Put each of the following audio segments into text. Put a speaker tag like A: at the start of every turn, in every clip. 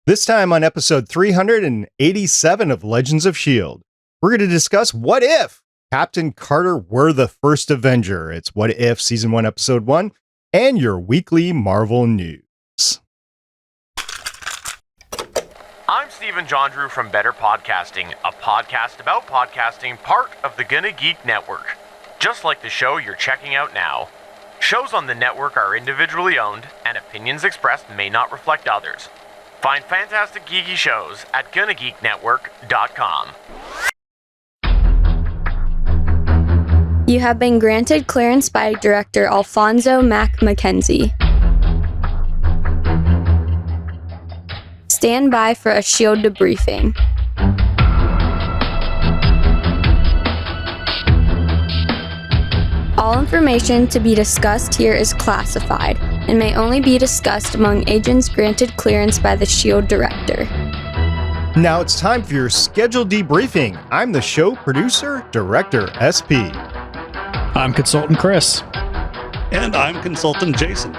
A: This time on episode 387 of Legends of S.H.I.E.L.D., we're going to discuss What If Captain Carter were the first Avenger. It's What If Season 1, Episode 1, and your weekly Marvel news.
B: I'm Stephen John Drew from Better Podcasting, a podcast about podcasting, part of the Gonna Geek Network. Just like the show you're checking out now. Shows on the network are individually owned, and opinions expressed may not reflect others. Find fantastic geeky shows at GonnaGeekNetwork.com.
C: You have been granted clearance by Director Alfonso Mack Mackenzie. Stand by for a S.H.I.E.L.D. debriefing. All information to be discussed here is classified and may only be discussed among agents granted clearance by the S.H.I.E.L.D. Director.
A: Now it's time for your scheduled debriefing. I'm the show producer, Director SP.
D: I'm Consultant Chris.
E: And I'm Consultant Jason.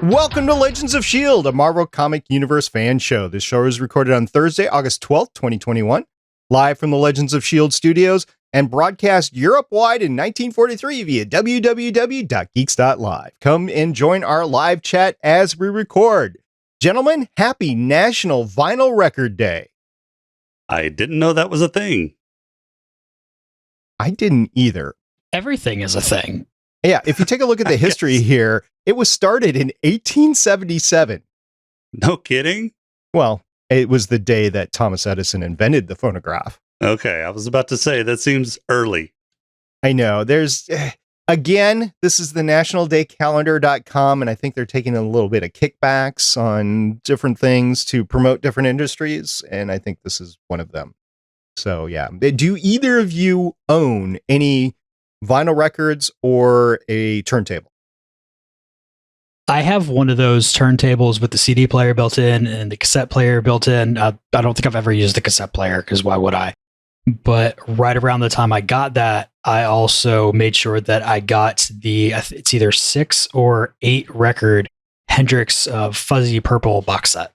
A: Welcome to Legends of S.H.I.E.L.D., a Marvel Comic Universe fan show. This show is recorded on Thursday, August 12th, 2021, live from the Legends of S.H.I.E.L.D. studios, and broadcast Europe-wide in 1943 via www.geeks.live. Come and join our live chat as we record. Gentlemen, happy National Vinyl Record Day.
E: I didn't know that was a thing.
A: I didn't either.
D: Everything is a thing.
A: Yeah, if you take a look at the history here, it was started in 1877.
E: No kidding?
A: Well, it was the day that Thomas Edison invented the phonograph.
E: Okay, I was about to say, that seems early.
A: I know. There's, again, this is the nationaldaycalendar.com, and I think they're taking a little bit of kickbacks on different things to promote different industries, and I think this is one of them. So, yeah. Do either of you own any vinyl records or a turntable?
D: I have one of those turntables with the CD player built in and the cassette player built in. I don't think I've ever used the cassette player because why would I? But right around the time I got that, I also made sure that I got it's either 6 or 8 record Hendrix Fuzzy Purple box set.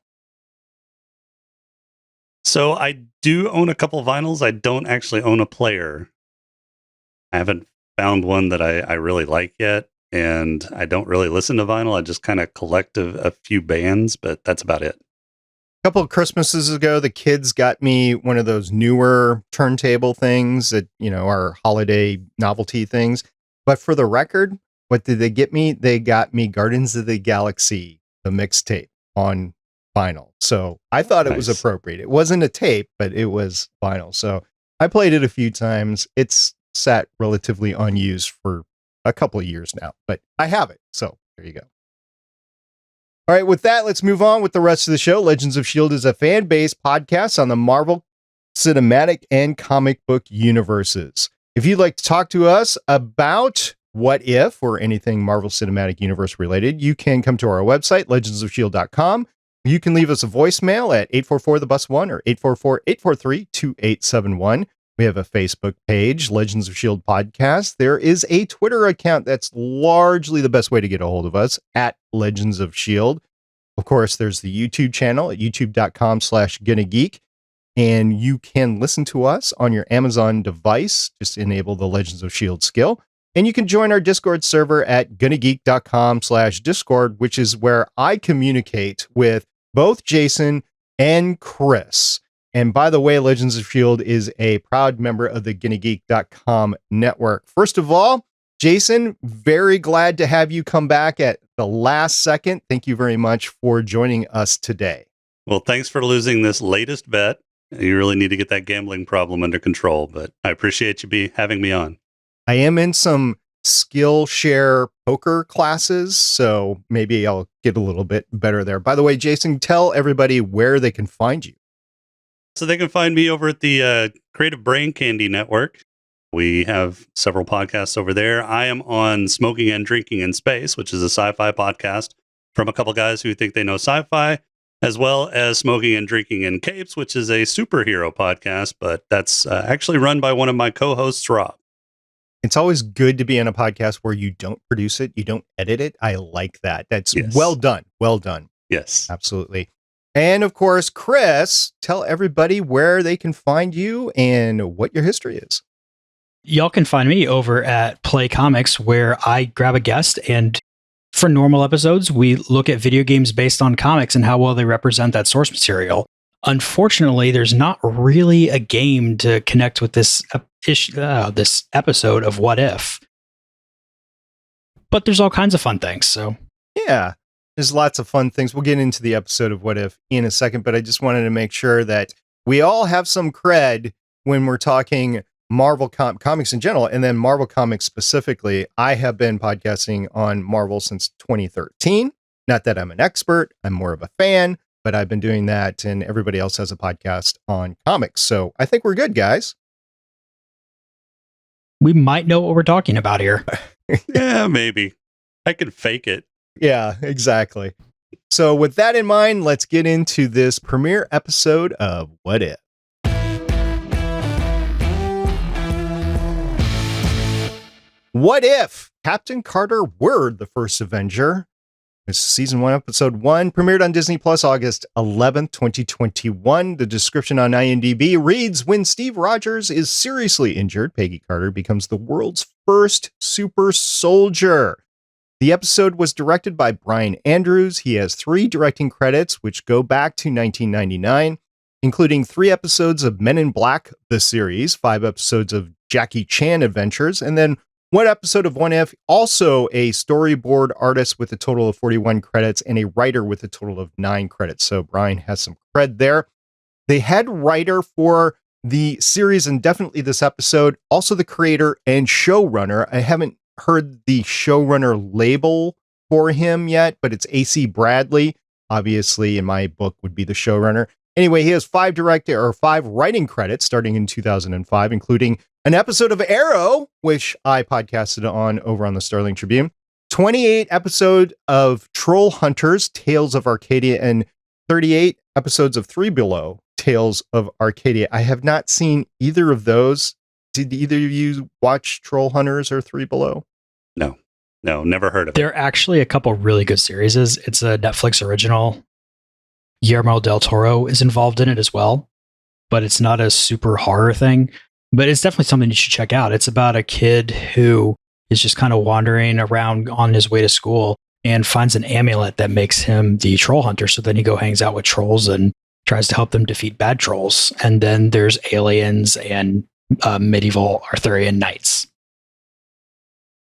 E: So I do own a couple vinyls. I don't actually own a player. I haven't found one that I really like yet. And I don't really listen to vinyl. I just kind of collect a few bands, but that's about it.
A: A couple of Christmases ago, the kids got me one of those newer turntable things that, are holiday novelty things. But for the record, what did they get me? They got me Guardians of the Galaxy, the mixtape on vinyl. So I thought it was appropriate. It wasn't a tape, but it was vinyl. So I played it a few times. It's sat relatively unused for a couple of years now, but I have it. So there you go. All right, with that, let's move on with the rest of the show. Legends of S.H.I.E.L.D. is a fan-based podcast on the Marvel cinematic and comic book universes. If you'd like to talk to us about What If or anything Marvel Cinematic Universe related, you can come to our website, legendsofshield.com. You can leave us a voicemail at 844-THE-BUS-1 or 844-843-2871. We have a Facebook page, Legends of S.H.I.E.L.D. Podcast. There is a Twitter account that's largely the best way to get a hold of us, at Legends of S.H.I.E.L.D. Of course, there's the YouTube channel at youtube.com/GonnaGeek. And you can listen to us on your Amazon device. Just enable the Legends of S.H.I.E.L.D. skill. And you can join our Discord server at GonnaGeek.com/Discord, which is where I communicate with both Jason and Chris. And by the way, Legends of S.H.I.E.L.D. is a proud member of the GonnaGeek.com network. First of all, Jason, very glad to have you come back at the last second. Thank you very much for joining us today.
E: Well, thanks for losing this latest bet. You really need to get that gambling problem under control, but I appreciate you having me on.
A: I am in some Skillshare poker classes, so maybe I'll get a little bit better there. By the way, Jason, tell everybody where they can find you.
E: So they can find me over at the Creative Brain Candy Network. We have several podcasts over there. I am on Smoking and Drinking in Space, which is a sci-fi podcast from a couple guys who think they know sci-fi, as well as Smoking and Drinking in Capes, which is a superhero podcast, but that's actually run by one of my co-hosts, Rob.
A: It's always good to be on a podcast where you don't produce it, you don't edit it. I like that. That's Well done. Well done.
E: Yes.
A: Absolutely. And of course, Chris, tell everybody where they can find you and what your history is.
D: Y'all can find me over at Play Comics, where I grab a guest, and for normal episodes, we look at video games based on comics and how well they represent that source material. Unfortunately, there's not really a game to connect with this episode of What If. But there's all kinds of fun things, so...
A: Yeah, there's lots of fun things. We'll get into the episode of What If in a second, but I just wanted to make sure that we all have some cred when we're talking Marvel comics in general, and then Marvel comics specifically. I have been podcasting on Marvel since 2013. Not that I'm an expert, I'm more of a fan, but I've been doing that, and everybody else has a podcast on comics. So I think we're good, guys.
D: We might know what we're talking about here.
E: Yeah, maybe. I can fake it.
A: Yeah, exactly. So with that in mind, let's get into this premiere episode of What If. What If? Captain Carter Word, the first Avenger. This is season 1, episode 1, premiered on Disney Plus August 11th, 2021. The description on IMDb reads, when Steve Rogers is seriously injured, Peggy Carter becomes the world's first super soldier. The episode was directed by Bryan Andrews. He has 3 directing credits, which go back to 1999, including 3 episodes of Men in Black, the series, 5 episodes of Jackie Chan Adventures, and then 1 episode of What If, also a storyboard artist with a total of 41 credits and a writer with a total of 9 credits. So Bryan has some cred there. The head writer for the series, and definitely this episode, also the creator and showrunner. I haven't heard the showrunner label for him yet, but it's A.C. Bradley. Obviously, in my book, would be the showrunner. Anyway, he has 5 writing credits starting in 2005, including an episode of Arrow, which I podcasted on over on the Sterling Tribune, 28 episodes of Troll Hunters, Tales of Arcadia, and 38 episodes of Three Below, Tales of Arcadia. I have not seen either of those. Did either of you watch Troll Hunters or Three Below?
E: No, never heard of it.
D: There are actually a couple really good series. It's a Netflix original. Guillermo del Toro is involved in it as well, but it's not a super horror thing. But it's definitely something you should check out. It's about a kid who is just kind of wandering around on his way to school and finds an amulet that makes him the troll hunter. So then he hangs out with trolls and tries to help them defeat bad trolls. And then there's aliens and medieval Arthurian knights.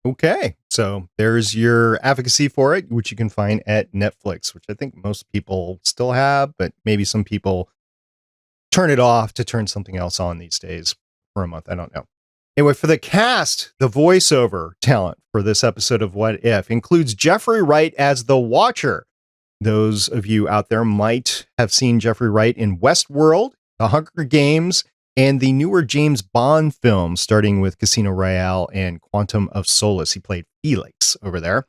A: Okay, so there's your advocacy for it, which you can find at Netflix, which I think most people still have, but maybe some people turn it off to turn something else on these days for a month. I don't know. Anyway, for the cast, the voiceover talent for this episode of What If includes Jeffrey Wright as the Watcher. Those of you out there might have seen Jeffrey Wright in Westworld, The Hunger Games, and the newer James Bond films, starting with Casino Royale and Quantum of Solace. He played Felix over there.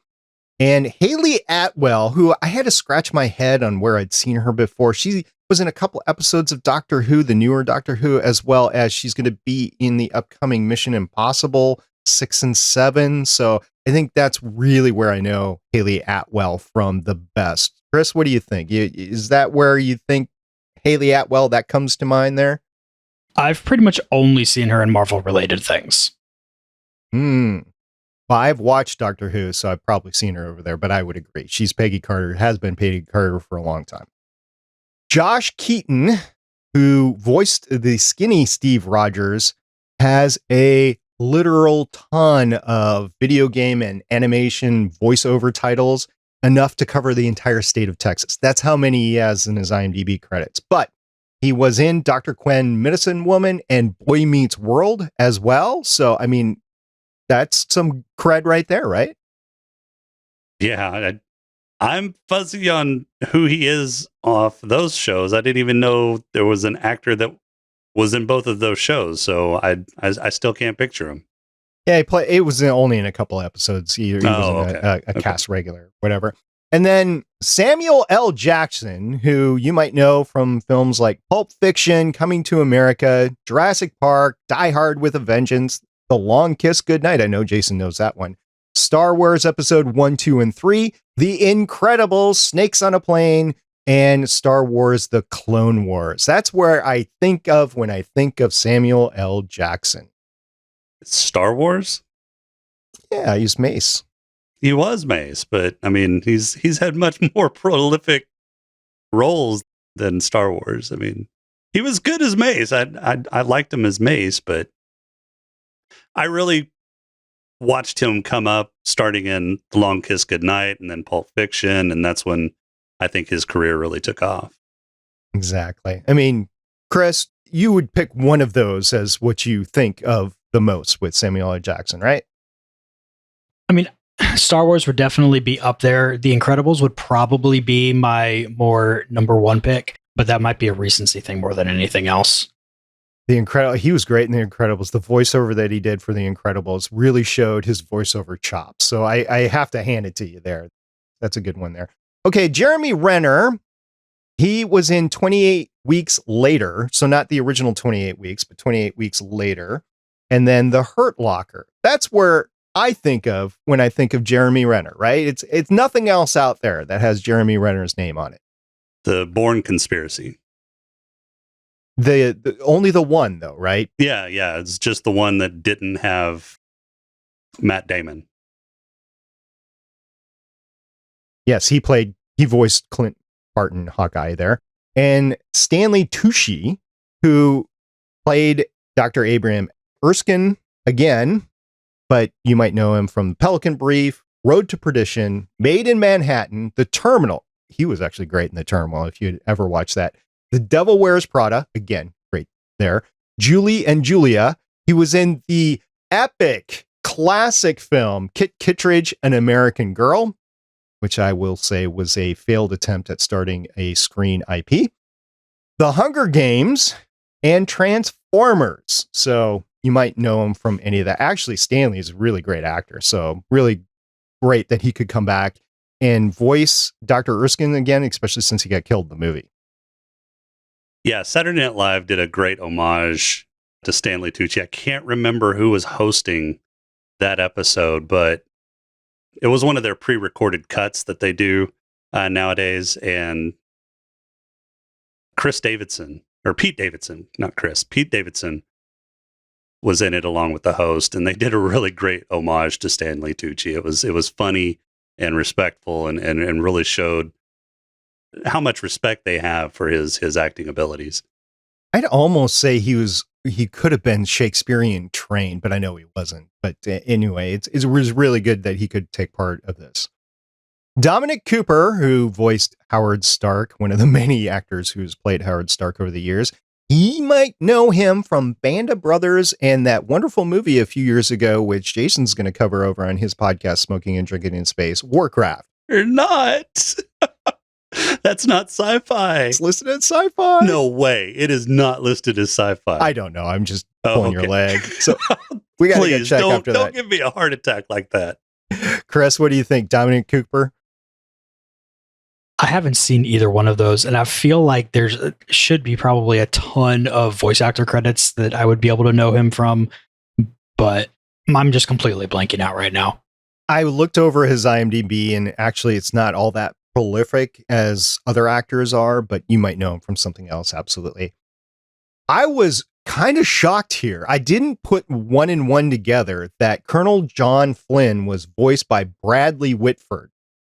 A: And Haley Atwell, who I had to scratch my head on where I'd seen her before. She was in a couple episodes of Doctor Who, the newer Doctor Who, as well as she's going to be in the upcoming Mission Impossible 6 and 7. So I think that's really where I know Haley Atwell from the best. Chris, what do you think? Is that where you think Haley Atwell, that comes to mind there?
D: I've pretty much only seen her in Marvel-related things.
A: Well, I've watched Doctor Who, so I've probably seen her over there, but I would agree. She's Peggy Carter, has been Peggy Carter for a long time. Josh Keaton, who voiced the skinny Steve Rogers, has a literal ton of video game and animation voiceover titles, enough to cover the entire state of Texas. That's how many he has in his IMDb credits. But he was in Dr. Quinn, Medicine Woman, and Boy Meets World as well. So, I mean, that's some cred right there, right?
E: Yeah, I'm fuzzy on who he is off those shows. I didn't even know there was an actor that was in both of those shows, so I still can't picture him.
A: Yeah, it was only in a couple episodes. He was a cast regular, whatever. And then Samuel L. Jackson, who you might know from films like Pulp Fiction, Coming to America, Jurassic Park, Die Hard with a Vengeance, The Long Kiss Goodnight. I know Jason knows that one. Star Wars Episode 1, 2, and 3, The Incredibles, Snakes on a Plane, and Star Wars The Clone Wars. That's where I think of when I think of Samuel L. Jackson.
E: Star Wars?
A: Yeah, he's Mace.
E: He was Mace, but I mean, he's had much more prolific roles than Star Wars. I mean, he was good as Mace. I liked him as Mace, but I really watched him come up starting in The Long Kiss Goodnight and then Pulp Fiction, and that's when I think his career really took off.
A: Exactly. I mean, Chris, you would pick one of those as what you think of the most with Samuel L. Jackson, right?
D: I mean, Star Wars would definitely be up there. The Incredibles would probably be my more number one pick, but that might be a recency thing more than anything else.
A: He was great in The Incredibles. The voiceover that he did for The Incredibles really showed his voiceover chops. So I have to hand it to you there. That's a good one there. Okay, Jeremy Renner. He was in 28 Weeks Later. So not the original 28 weeks, but 28 weeks later. And then The Hurt Locker. That's where I think of when I think of Jeremy Renner, right? It's nothing else out there that has Jeremy Renner's name on it.
E: The Bourne Conspiracy.
A: The only the one though, right?
E: Yeah. It's just the one that didn't have Matt Damon.
A: Yes, he voiced Clint Barton, Hawkeye there. And Stanley Tucci, who played Dr. Abraham Erskine again, but you might know him from Pelican Brief, Road to Perdition, Made in Manhattan, The Terminal. He was actually great in The Terminal if you'd ever watched that. The Devil Wears Prada, again, great there. Julie and Julia. He was in the epic classic film Kit Kittredge, An American Girl, which I will say was a failed attempt at starting a screen IP. The Hunger Games and Transformers. So you might know him from any of that. Actually, Stanley is a really great actor. So really great that he could come back and voice Dr. Erskine again, especially since he got killed in the movie.
E: Yeah, Saturday Night Live did a great homage to Stanley Tucci. I can't remember who was hosting that episode, but it was one of their pre-recorded cuts that they do nowadays. And Pete Davidson, was in it along with the host, and they did a really great homage to Stanley Tucci. It was funny and respectful, and really showed how much respect they have for his acting abilities.
A: I'd almost say he could have been Shakespearean trained, but I know he wasn't. But anyway, it was really good that he could take part of this. Dominic Cooper, who voiced Howard Stark, one of the many actors who's played Howard Stark over the years, you might know him from Band of Brothers and that wonderful movie a few years ago, which Jason's going to cover over on his podcast, Smoking and Drinking in Space, Warcraft.
E: You're not. That's not sci-fi.
A: It's listed as sci-fi.
E: No way. It is not listed as sci-fi.
A: I don't know. I'm just pulling your leg. So we got to
E: Please,
A: check after that.
E: Don't give me a heart attack like that.
A: Chris, what do you think? Dominic Cooper?
D: I haven't seen either one of those, and I feel like should be probably a ton of voice actor credits that I would be able to know him from, but I'm just completely blanking out right now.
A: I looked over his IMDb, and actually it's not all that prolific as other actors are, but you might know him from something else. Absolutely. I was kind of shocked here. I didn't put one and one together that Colonel John Flynn was voiced by Bradley Whitford,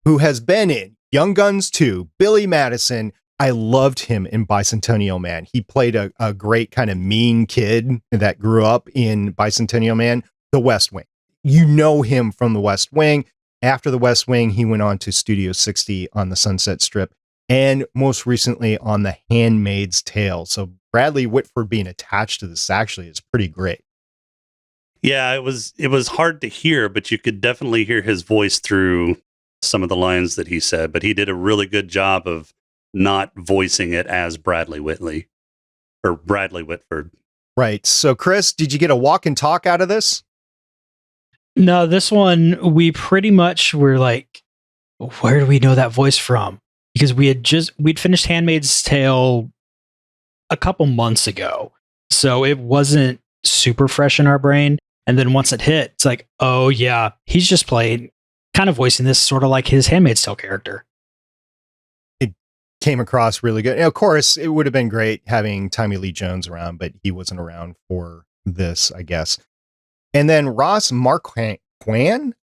A: who has been in Young Guns 2, Billy Madison. I loved him in Bicentennial Man. He played a great kind of mean kid that grew up in Bicentennial Man, The West Wing. You know him from The West Wing. After The West Wing, he went on to Studio 60 on the Sunset Strip, and most recently on The Handmaid's Tale. So Bradley Whitford being attached to this actually is pretty great.
E: Yeah, it was hard to hear, but you could definitely hear his voice through some of the lines that he said, but he did a really good job of not voicing it as Bradley Whitford.
A: Right. So Chris, did you get a walk and talk out of this?
D: No, this one, we pretty much were like, where do we know that voice from? Because we'd finished Handmaid's Tale a couple months ago. So it wasn't super fresh in our brain. And then once it hit, it's like, oh yeah, he's just playing, kind of voicing this sort of like his Handmaid's Tale character.
A: came across really good. And of course, it would have been great having Tommy Lee Jones around, but he wasn't around for this, I guess. And then Ross Marquand,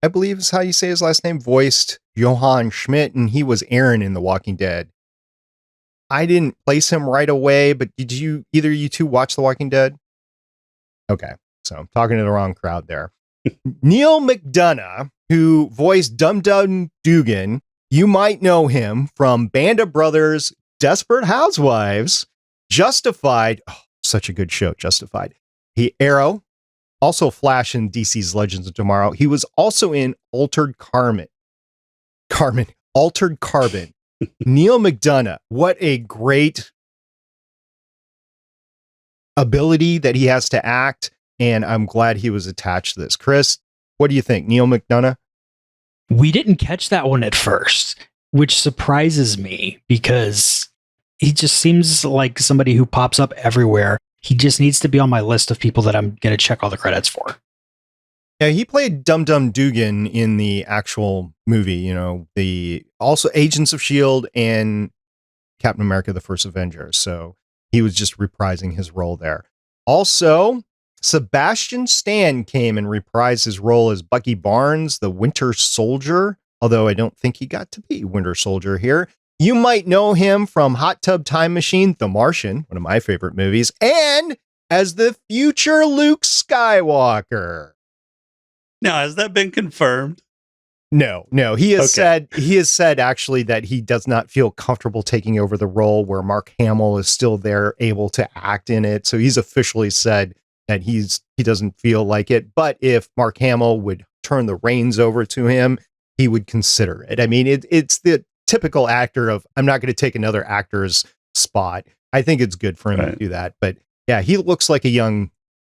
A: I believe is how you say his last name, voiced Johann Schmidt, and he was Aaron in The Walking Dead. I didn't place him right away, but did either of you two watch The Walking Dead? Okay, so I'm talking to the wrong crowd there. Neil McDonough, who voiced Dum Dum Dugan, you might know him from Band of Brothers, Desperate Housewives, Justified. Oh, such a good show, Justified. Arrow, also Flash in DC's Legends of Tomorrow. He was also in Altered Carbon. Neil McDonough, what a great ability that he has to act, and I'm glad he was attached to this. Chris, what do you think, Neil McDonough?
D: We didn't catch that one at first, which surprises me because he just seems like somebody who pops up everywhere. He just needs to be on my list of people that I'm going to check all the credits for.
A: Yeah, he played Dum Dum Dugan in the actual movie, also Agents of S.H.I.E.L.D. and Captain America, the First Avenger. So he was just reprising his role there. Also, Sebastian Stan came and reprised his role as Bucky Barnes, the Winter Soldier, although I don't think he got to be Winter Soldier here. You might know him from Hot Tub Time Machine, The Martian, one of my favorite movies, and as the future Luke Skywalker.
E: Now, has that been confirmed?
A: No. He has said actually that he does not feel comfortable taking over the role where Mark Hamill is still there, able to act in it. So he's officially said that he doesn't feel like it. But if Mark Hamill would turn the reins over to him, he would consider it. I mean, it's the typical actor of, I'm not going to take another actor's spot. I think it's good for him to do that. But yeah, he looks like a young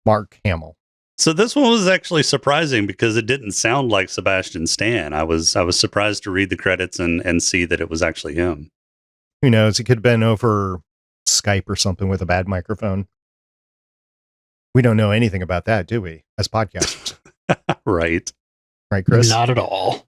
A: Mark Hamill.
E: So this one was actually surprising because it didn't sound like Sebastian Stan. I was surprised to read the credits and see that it was actually him.
A: Who knows? It could have been over Skype or something with a bad microphone. We don't know anything about that, do we, as podcasters?
E: Right,
A: Chris?
D: Not at all.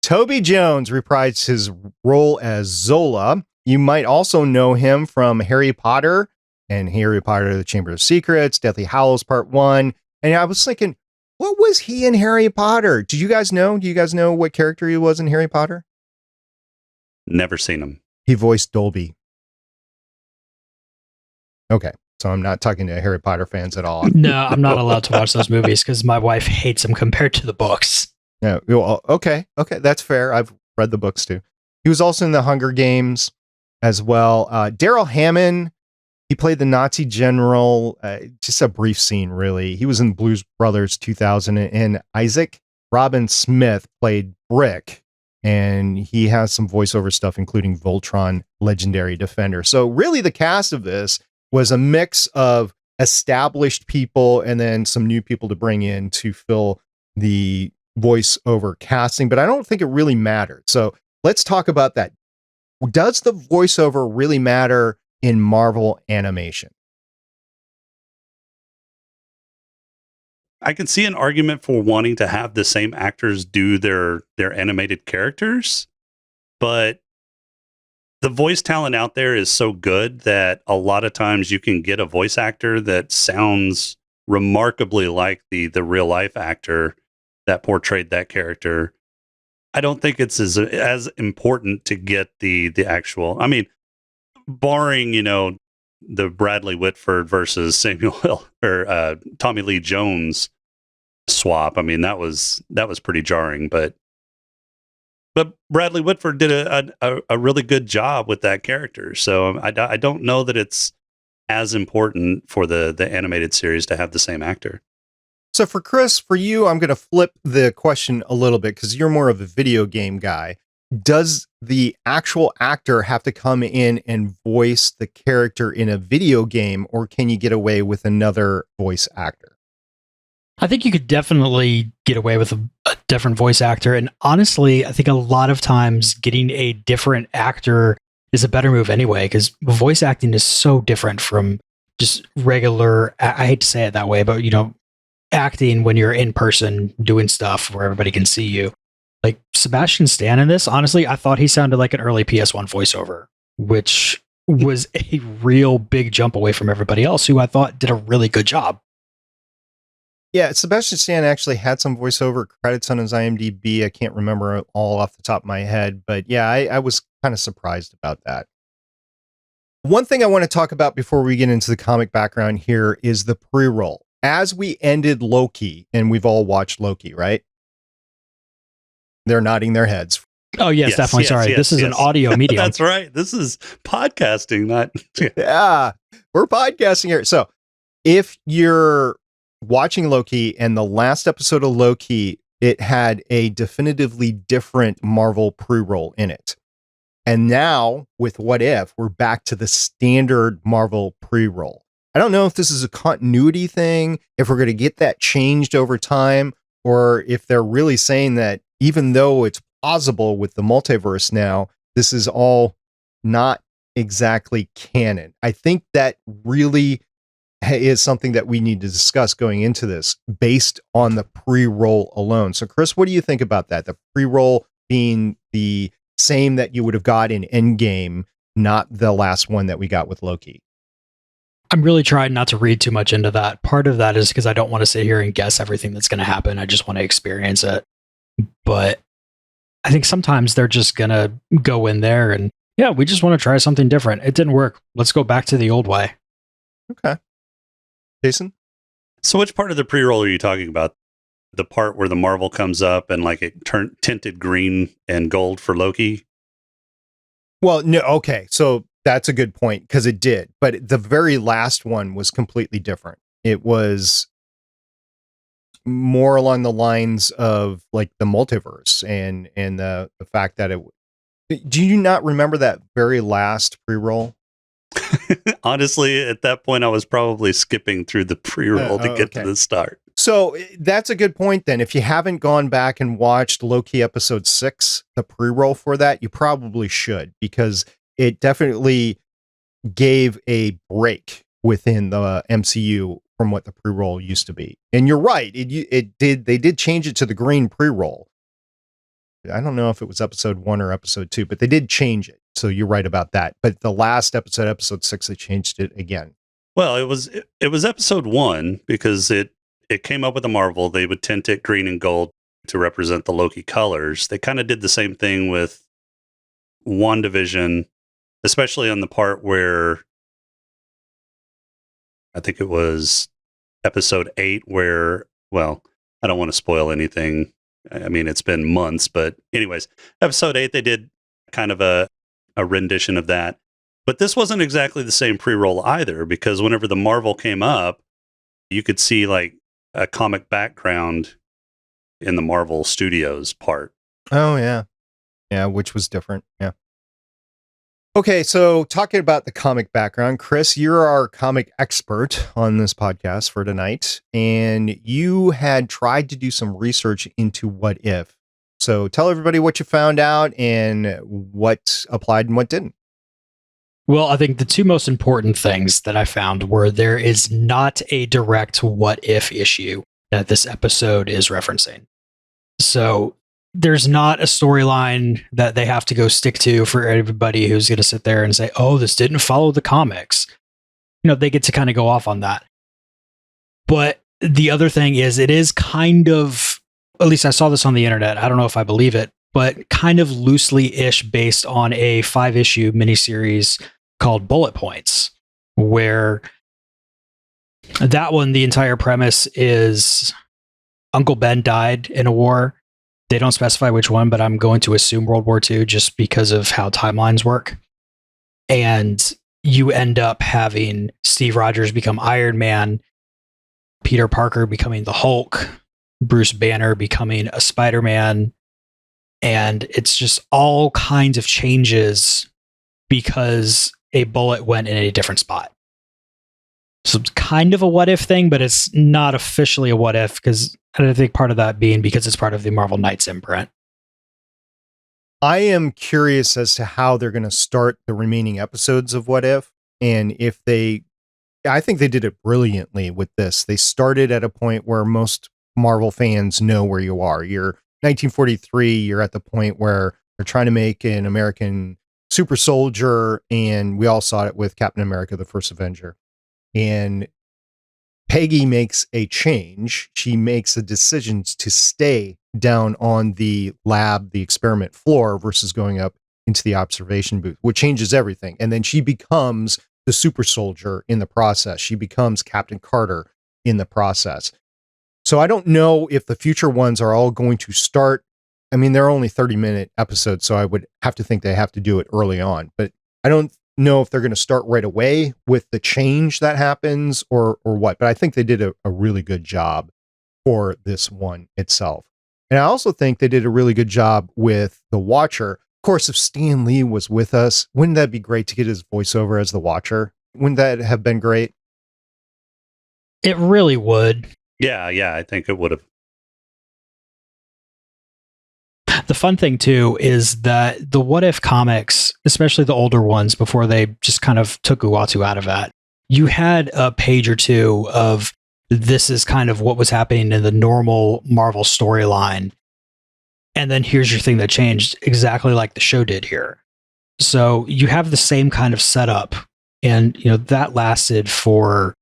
A: Toby Jones reprised his role as Zola. You might also know him from Harry Potter and Harry Potter, The Chamber of Secrets, Deathly Hallows Part 1. And I was thinking, what was he in Harry Potter? Do you guys know? Do you guys know what character he was in Harry Potter?
E: Never seen him.
A: He voiced Dolby. Okay, so I'm not talking to Harry Potter fans at all.
D: No, I'm not allowed to watch those movies because my wife hates them compared to the books.
A: No, well, okay, that's fair. I've read the books too. He was also in the Hunger Games as well. Daryl Hammond, he played the Nazi general, just a brief scene, really. He was in Blues Brothers 2000, and Isaac Robin Smith played Brick, and he has some voiceover stuff, including Voltron, Legendary Defender. So really the cast of this was a mix of established people and then some new people to bring in to fill the voiceover casting, but I don't think it really mattered. So let's talk about that. Does the voiceover really matter in Marvel animation?
E: I can see an argument for wanting to have the same actors do their animated characters, but the voice talent out there is so good that a lot of times you can get a voice actor that sounds remarkably like the real life actor that portrayed that character. I don't think it's as important to get the actual, I mean, barring, the Bradley Whitford versus Samuel or Tommy Lee Jones swap. I mean, that was pretty jarring, but Bradley Whitford did a really good job with that character. So I don't know that it's as important for the animated series to have the same actor.
A: So for Chris, for you, I'm going to flip the question a little bit because you're more of a video game guy. Does the actual actor have to come in and voice the character in a video game, or can you get away with another voice actor?
D: I think you could definitely get away with a different voice actor. And honestly, I think a lot of times getting a different actor is a better move anyway, because voice acting is so different from just regular, I hate to say it that way, but acting when you're in person doing stuff where everybody can see you. Like Sebastian Stan in this, honestly, I thought he sounded like an early PS1 voiceover, which was a real big jump away from everybody else who I thought did a really good job.
A: Yeah, Sebastian Stan actually had some voiceover credits on his IMDb. I can't remember all off the top of my head, but yeah, I was kind of surprised about that. One thing I want to talk about before we get into the comic background here is the pre-roll. As we ended Loki, and we've all watched Loki, right? They're nodding their heads.
D: Oh, yes, definitely. Sorry. This is an audio medium.
E: That's right. This is podcasting, not.
A: Yeah, we're podcasting here. So if you're watching Loki and the last episode of Loki, it had a definitively different Marvel pre-roll in it. And now with What If, we're back to the standard Marvel pre-roll. I don't know if this is a continuity thing, if we're going to get that changed over time, or if they're really saying that even though it's plausible with the multiverse now, this is all not exactly canon. I think that really is something that we need to discuss going into this based on the pre-roll alone. So Chris, what do you think about that? The pre-roll being the same that you would have got in Endgame, not the last one that we got with Loki.
D: I'm really trying not to read too much into that. Part of that is because I don't want to sit here and guess everything that's going to happen. I just want to experience it. But I think sometimes they're just going to go in there and, yeah, we just want to try something different. It didn't work. Let's go back to the old way.
A: Okay. Jason?
E: So which part of the pre-roll are you talking about? The part where the Marvel comes up and like it tinted green and gold for Loki?
A: Well, no, okay. So that's a good point because it did. But the very last one was completely different. It was more along the lines of like the multiverse and the fact that it. Do you not remember that very last pre-roll?
E: Honestly, at that point, I was probably skipping through the pre-roll to get to the start.
A: So that's a good point then. If you haven't gone back and watched Loki episode 6, the pre-roll for that, you probably should, because it definitely gave a break within the MCU from what the pre-roll used to be. And you're right. They did change it to the green pre-roll. I don't know if it was episode 1 or episode 2, but they did change it. So you're right about that. But the last episode 6, they changed it again.
E: Well, it was episode 1 because it came up with the Marvel. They would tint it green and gold to represent the Loki colors. They kind of did the same thing with WandaVision, especially on the part where I think it was episode 8 where, well, I don't want to spoil anything. I mean, it's been months, but anyways, episode 8, they did kind of a rendition of that. But this wasn't exactly the same pre-roll either, because whenever the Marvel came up, you could see like a comic background in the Marvel Studios part.
A: Oh, yeah. Yeah, which was different. Yeah. Okay, so talking about the comic background, Chris, you're our comic expert on this podcast for tonight, and you had tried to do some research into What If. So tell everybody what you found out and what applied and what didn't.
D: Well, I think the two most important things that I found were there is not a direct what if issue that this episode is referencing. So there's not a storyline that they have to go stick to for everybody who's going to sit there and say, oh, this didn't follow the comics. You know, they get to kind of go off on that. But the other thing is, it is kind of, at least I saw this on the internet, I don't know if I believe it, but kind of loosely-ish based on a 5-issue miniseries called Bullet Points, where that one, the entire premise is Uncle Ben died in a war. They don't specify which one, but I'm going to assume World War II just because of how timelines work. And you end up having Steve Rogers become Iron Man, Peter Parker becoming the Hulk, Bruce Banner becoming a Spider-Man, and it's just all kinds of changes because a bullet went in a different spot. So it's kind of a what if thing, but it's not officially a what if, because I think part of that being because it's part of the Marvel Knights imprint.
A: I am curious as to how they're going to start the remaining episodes of What If, and if I think they did it brilliantly with this. They started at a point where most Marvel fans know where you are. You're 1943, you're at the point where they're trying to make an American super soldier, and we all saw it with Captain America, the first Avenger. And Peggy makes a change. She makes a decision to stay down on the lab, the experiment floor, versus going up into the observation booth, which changes everything. And then she becomes the super soldier in the process. She becomes Captain Carter in the process. So I don't know if the future ones are all going to start. I mean, they're only 30-minute episodes, so I would have to think they have to do it early on. But I don't know if they're going to start right away with the change that happens or what. But I think they did a really good job for this one itself. And I also think they did a really good job with the Watcher. Of course, if Stan Lee was with us, wouldn't that be great to get his voiceover as the Watcher? Wouldn't that have been great?
D: It really would.
E: Yeah, I think it would have.
D: The fun thing, too, is that the What If comics, especially the older ones before they just kind of took Uatu out of that, you had a page or two of this is kind of what was happening in the normal Marvel storyline. And then here's your thing that changed, exactly like the show did here. So you have the same kind of setup. And, that lasted for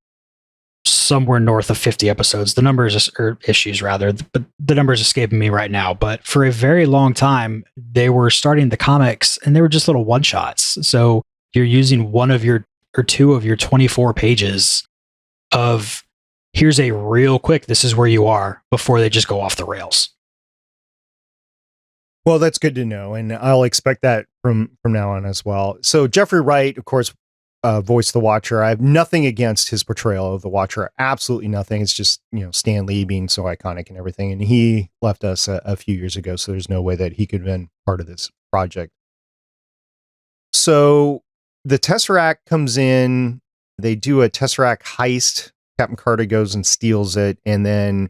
D: somewhere north of 50 episodes. The numbers, or issues rather, but the numbers escaping me right now. But for a very long time, they were starting the comics and they were just little one shots. So you're using one of your or two of your 24 pages of here's a real quick, this is where you are before they just go off the rails.
A: Well, that's good to know. And I'll expect that from now on as well. So Jeffrey Wright, of course, voiced the Watcher. I have nothing against his portrayal of the Watcher. Absolutely nothing. It's just, Stan Lee being so iconic and everything. And he left us a few years ago, so there's no way that he could have been part of this project. So the Tesseract comes in. They do a Tesseract heist. Captain Carter goes and steals it. And then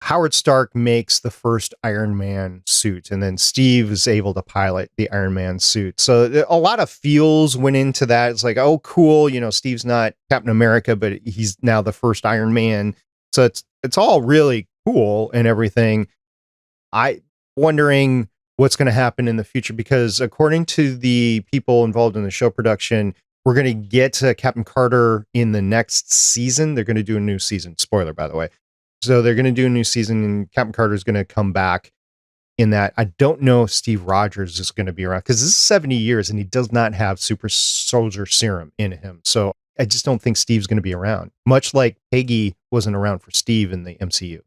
A: Howard Stark makes the first Iron Man suit, and then Steve is able to pilot the Iron Man suit. So a lot of feels went into that. It's like, oh, cool. Steve's not Captain America, but he's now the first Iron Man. So it's all really cool and everything. I wondering what's going to happen in the future, because according to the people involved in the show production, we're going to get to Captain Carter in the next season. They're going to do a new season. Spoiler, by the way. So they're going to do a new season, and Captain Carter is going to come back in that. I don't know if Steve Rogers is going to be around, because this is 70 years and he does not have super soldier serum in him. So I just don't think Steve's going to be around, much like Peggy wasn't around for Steve in the MCU.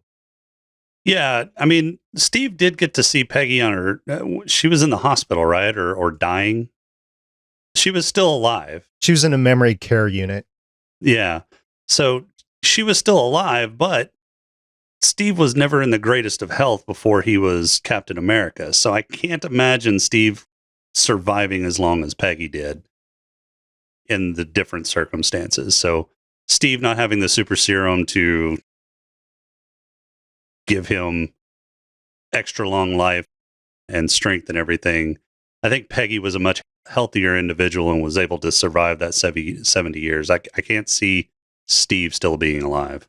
E: Yeah, I mean, Steve did get to see Peggy on her. She was in the hospital, right? Or dying. She was still alive.
A: She was in a memory care unit.
E: Yeah. So she was still alive, but Steve was never in the greatest of health before he was Captain America. So I can't imagine Steve surviving as long as Peggy did in the different circumstances. So Steve not having the super serum to give him extra long life and strength and everything. I think Peggy was a much healthier individual and was able to survive that 70 years. I can't see Steve still being alive.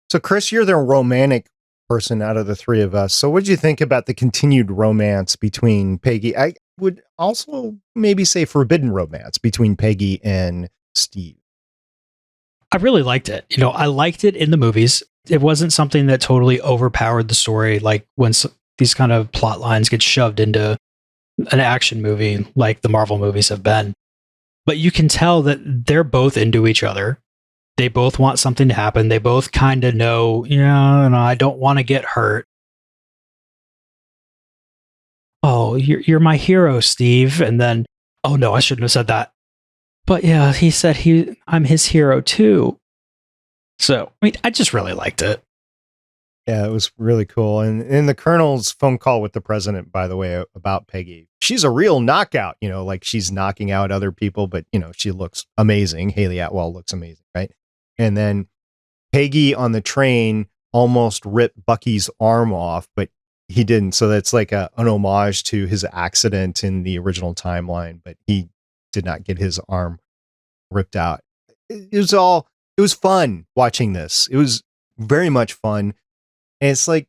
A: So, Chris, you're the romantic person out of the three of us. So what did you think about the continued romance between Peggy? I would also maybe say forbidden romance between Peggy and Steve.
D: I really liked it. I liked it in the movies. It wasn't something that totally overpowered the story, like when these kind of plot lines get shoved into an action movie like the Marvel movies have been. But you can tell that they're both into each other. They both want something to happen. They both kind of know, I don't want to get hurt. Oh, you're my hero, Steve. And then, oh no, I shouldn't have said that. But yeah, he said I'm his hero too. So, I just really liked it.
A: Yeah, it was really cool. And in the Colonel's phone call with the president, by the way, about Peggy, she's a real knockout, like she's knocking out other people, but, she looks amazing. Haley Atwell looks amazing, right? And then Peggy on the train almost ripped Bucky's arm off, but he didn't. So that's like an homage to his accident in the original timeline, but he did not get his arm ripped out. It was fun watching this. It was very much fun. And it's like,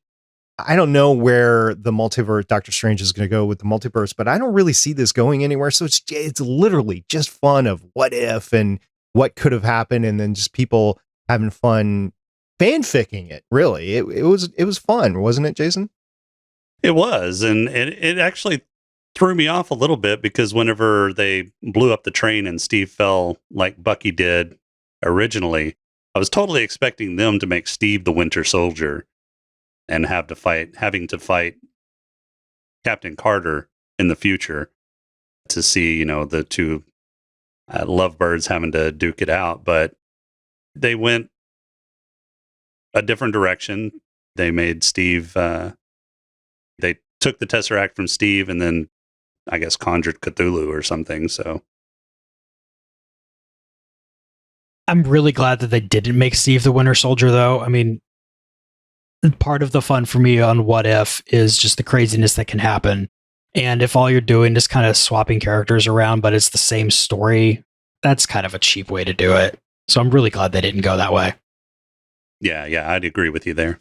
A: I don't know where the multiverse, Doctor Strange is going to go with the multiverse, but I don't really see this going anywhere. So it's literally just fun of what if and what could have happened, and then just people having fun fanficking it. Really, it was fun, wasn't it, Jason?
E: It was, and it actually threw me off a little bit because whenever they blew up the train and Steve fell like Bucky did originally, I was totally expecting them to make Steve the Winter Soldier and having to fight Captain Carter in the future to see, the two lovebirds having to duke it out. But they went a different direction. They made Steve, they took the Tesseract from Steve and then I guess conjured Cthulhu or something. So
D: I'm really glad that they didn't make Steve the Winter Soldier, though. I mean, part of the fun for me on What If is just the craziness that can happen. And if all you're doing is kind of swapping characters around, but it's the same story, that's kind of a cheap way to do it. So I'm really glad they didn't go that way.
E: Yeah, I'd agree with you there.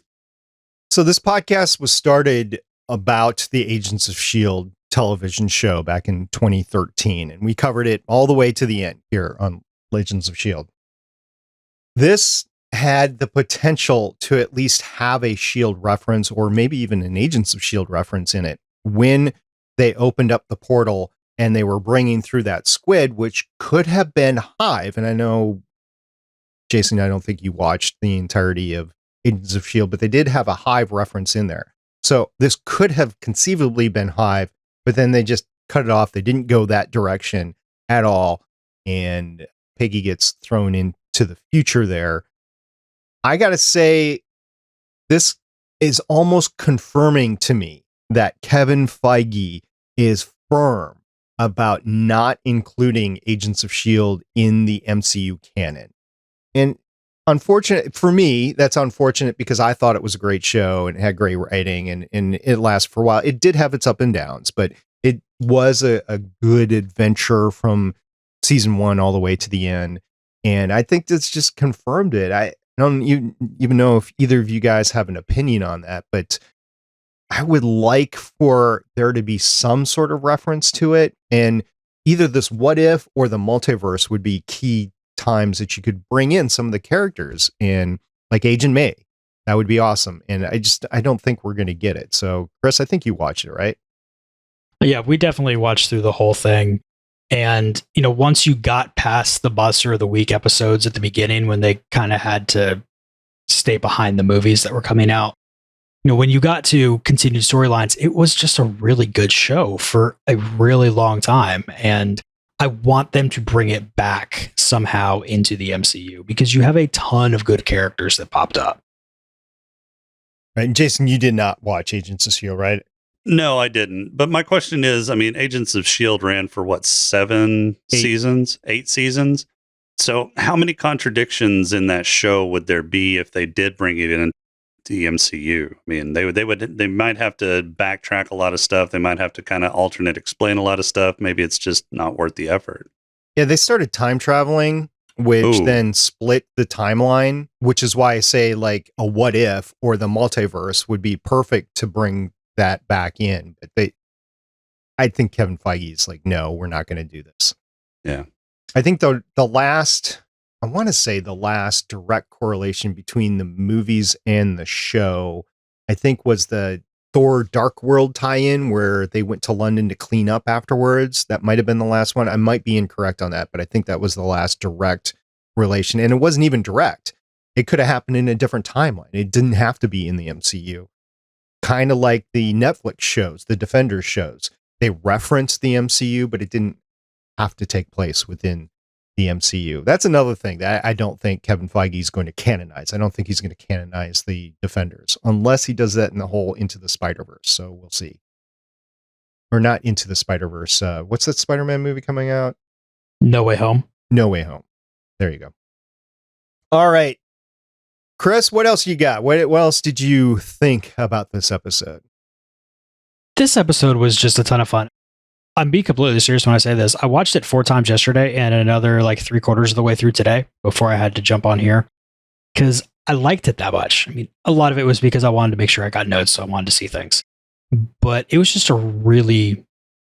A: So this podcast was started about the Agents of S.H.I.E.L.D. television show back in 2013, and we covered it all the way to the end here on Legends of S.H.I.E.L.D. This had the potential to at least have a S.H.I.E.L.D. reference, or maybe even an Agents of S.H.I.E.L.D. reference in it, when they opened up the portal and they were bringing through that squid, which could have been Hive. And I know, Jason, I don't think you watched the entirety of Agents of S.H.I.E.L.D., but they did have a Hive reference in there. So this could have conceivably been Hive, but then they just cut it off. They didn't go that direction at all. And Peggy gets thrown into the future there. I got to say, this is almost confirming to me that Kevin Feige is firm about not including Agents of S.H.I.E.L.D. in the MCU canon. And unfortunate for me, that's unfortunate because I thought it was a great show and it had great writing and it lasted for a while. It did have its up and downs, but it was a good adventure from season 1 all the way to the end. And I think that's just confirmed it. I don't even know if either of you guys have an opinion on that, but I would like for there to be some sort of reference to it. And either this what if or the multiverse would be key times that you could bring in some of the characters in, like Agent May. That would be awesome. And I don't think we're going to get it. So Chris, I think you watched it, right?
D: Yeah, we definitely watched through the whole thing. And, once you got past the Buster of the Week episodes at the beginning, when they kind of had to stay behind the movies that were coming out, when you got to continued storylines, it was just a really good show for a really long time. And I want them to bring it back somehow into the MCU because you have a ton of good characters that popped up.
A: Right. And Jason, you did not watch Agents of S.H.I.E.L.D., right?
E: No, I didn't. But my question is, Agents of S.H.I.E.L.D. ran for what, 8 seasons? So how many contradictions in that show would there be if they did bring it in the MCU? They might have to backtrack a lot of stuff. They might have to kind of alternate explain a lot of stuff. Maybe it's just not worth the effort.
A: Yeah, they started time traveling, which then split the timeline, which is why I say like a what if or the multiverse would be perfect to bring that back in. But I think Kevin Feige is like, no, we're not going to do this.
E: Yeah.
A: I think the last direct correlation between the movies and the show, I think, was the Thor Dark World tie-in where they went to London to clean up afterwards. That might have been the last one. I might be incorrect on that, but I think that was the last direct relation. And it wasn't even direct. It could have happened in a different timeline. It didn't have to be in the MCU. Kind of like the Netflix shows, the Defenders shows. They referenced the MCU, but it didn't have to take place within the MCU. That's another thing that I don't think Kevin Feige is going to canonize. I don't think he's going to canonize the Defenders unless he does that in the whole Into the Spider-Verse. So we'll see. Or not Into the Spider-Verse. What's that Spider-Man movie coming out?
D: No Way Home.
A: No Way Home. There you go. All right. Chris, what else you got? What else did you think about this episode?
D: This episode was just a ton of fun. I'm being completely serious when I say this. I watched it 4 times yesterday and another like 3/4 of the way through today before I had to jump on here. Because I liked it that much. I mean, a lot of it was because I wanted to make sure I got notes, so I wanted to see things. But it was just a really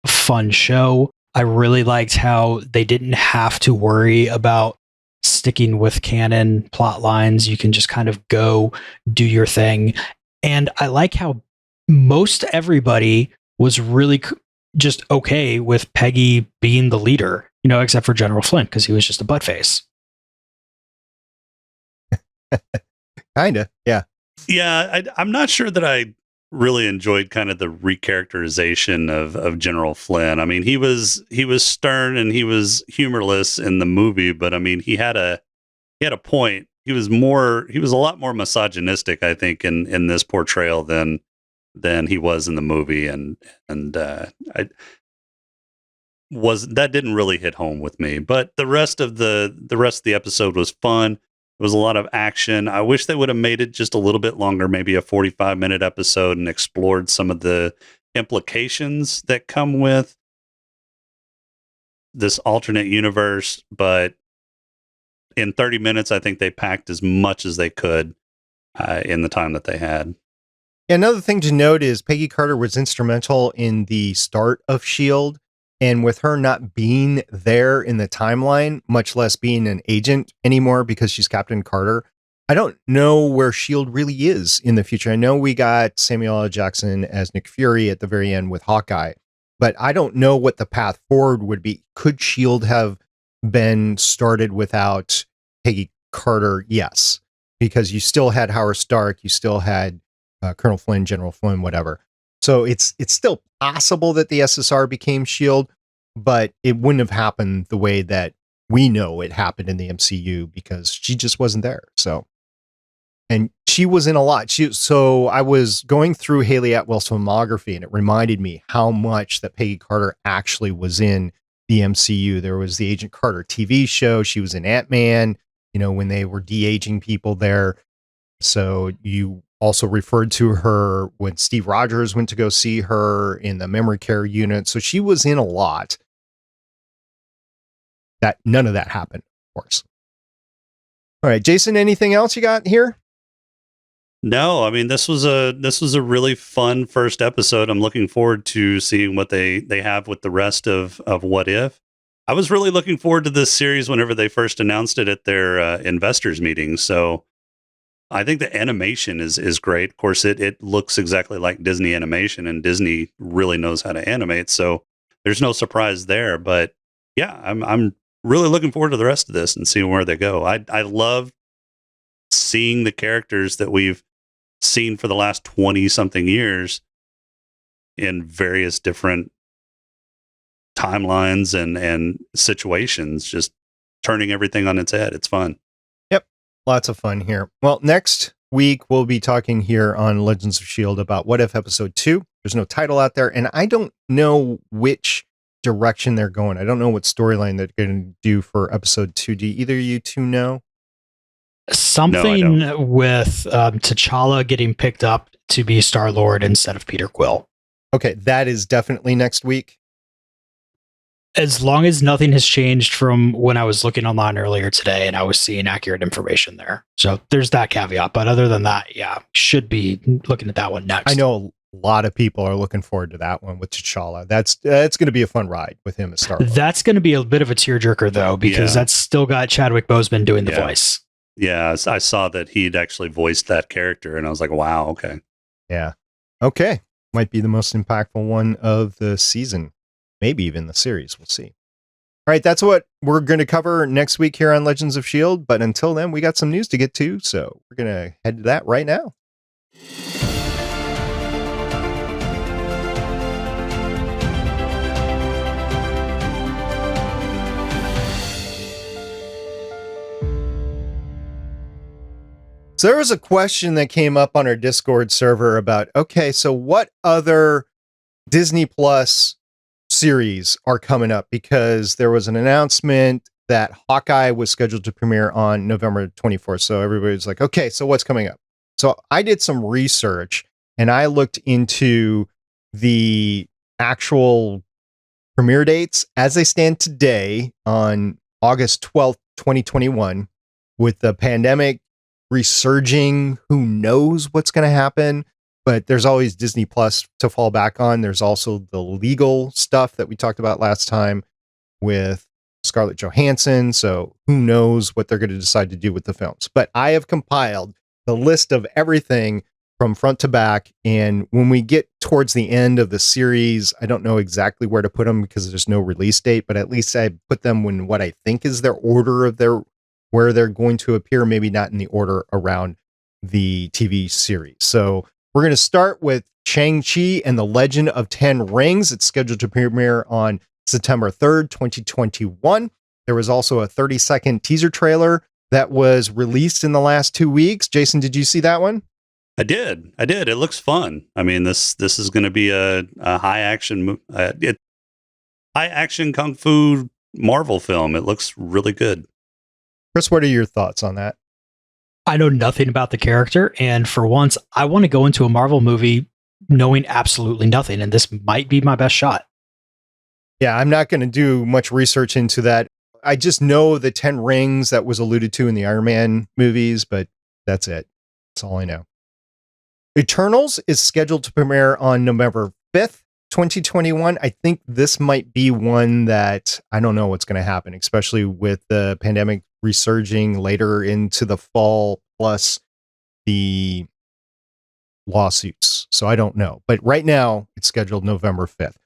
D: fun show. I really liked how they didn't have to worry about sticking with canon plot lines. You can just kind of go do your thing. And I like how most everybody was really just okay with Peggy being the leader, except for General Flint, because he was just a buttface.
A: Kinda, yeah.
E: Yeah, I'm not sure that I really enjoyed kind of the recharacterization of General Flynn. I mean, he was stern and he was humorless in the movie, but I mean, he had a point. He was a lot more misogynistic, I think, in this portrayal than he was in the movie, and that didn't really hit home with me. But the rest of the episode was fun. There was a lot of action. I wish they would have made it just a little bit longer, maybe a 45-minute episode, and explored some of the implications that come with this alternate universe. But in 30 minutes, I think they packed as much as they could in the time that they had.
A: Another thing to note is Peggy Carter was instrumental in the start of S.H.I.E.L.D. And with her not being there in the timeline, much less being an agent anymore because she's Captain Carter, I don't know where S.H.I.E.L.D. really is in the future. I know we got Samuel L. Jackson as Nick Fury at the very end with Hawkeye, but I don't know what the path forward would be. Could S.H.I.E.L.D. have been started without Peggy Carter? Yes, because you still had Howard Stark, you still had Colonel Flynn, General Flynn, whatever. So it's still possible that the SSR became S.H.I.E.L.D., but it wouldn't have happened the way that we know it happened in the MCU because she just wasn't there. So, and she was in a lot. So I was going through Haley Atwell's filmography, and it reminded me how much that Peggy Carter actually was in the MCU. There was the Agent Carter TV show. She was in Ant-Man, when they were de-aging people there. So you also referred to her when Steve Rogers went to go see her in the memory care unit. So she was in a lot. That none of that happened, of course. All right, Jason, anything else you got here?
E: No, I mean, this was a really fun first episode. I'm looking forward to seeing what they have with the rest of What If. I was really looking forward to this series whenever they first announced it at their investors meeting. So I think the animation is great. Of course, it looks exactly like Disney animation, and Disney really knows how to animate. So there's no surprise there. But yeah, I'm really looking forward to the rest of this and seeing where they go. I love seeing the characters that we've seen for the last 20 something years in various different timelines and situations, just turning everything on its head. It's fun.
A: Lots of fun here. Well, next week we'll be talking here on Legends of S.H.I.E.L.D. about What If Episode 2. There's no title out there, and I don't know which direction they're going. I don't know what storyline they're going to do for Episode 2. Do either of you two know?
D: Something with T'Challa getting picked up to be Star-Lord instead of Peter Quill.
A: Okay, that is definitely next week.
D: As long as nothing has changed from when I was looking online earlier today and I was seeing accurate information there. So there's that caveat. But other than that, yeah, should be looking at that one next.
A: I know a lot of people are looking forward to that one with T'Challa. That's going to be a fun ride with him as Star-Lord.
D: That's going to be a bit of a tearjerker, though, because that's still got Chadwick Boseman doing the voice.
E: Yeah, I saw that he'd actually voiced that character, and I was like, wow, okay.
A: Yeah. Okay. Might be the most impactful one of the season. Maybe even the series. We'll see. All right, that's what we're going to cover next week here on Legends of S.H.I.E.L.D. But until then, we got some news to get to, so we're going to head to that right now. So there was a question that came up on our Discord server about, okay, so what other Disney Plus series are coming up? Because there was an announcement that Hawkeye was scheduled to premiere on November 24th. So everybody's like, okay, so what's coming up? So I did some research and I looked into the actual premiere dates as they stand today on August 12th, 2021, with the pandemic resurging. Who knows what's going to happen? But there's always Disney Plus to fall back on. There's also the legal stuff that we talked about last time with Scarlett Johansson. So who knows what they're going to decide to do with the films. But I have compiled the list of everything from front to back. And when we get towards the end of the series, I don't know exactly where to put them because there's no release date, but at least I put them in what I think is their order of where they're going to appear, maybe not in the order around the TV series. So we're going to start with Shang-Chi and the Legend of 10 Rings. It's scheduled to premiere on September 3rd, 2021. There was also a 30-second teaser trailer that was released in the last 2 weeks. Jason, did you see that one?
E: I did. It looks fun. I mean, this is going to be a high action kung fu Marvel film. It looks really good.
A: Chris, what are your thoughts on that?
D: I know nothing about the character, and for once, I want to go into a Marvel movie knowing absolutely nothing, and this might be my best shot.
A: Yeah, I'm not going to do much research into that. I just know the 10 rings that was alluded to in the Iron Man movies, but that's it. That's all I know. Eternals is scheduled to premiere on November 5th, 2021. I think this might be one that I don't know what's going to happen, especially with the pandemic resurging later into the fall, plus the lawsuits. So I don't know. But right now, it's scheduled November 5th.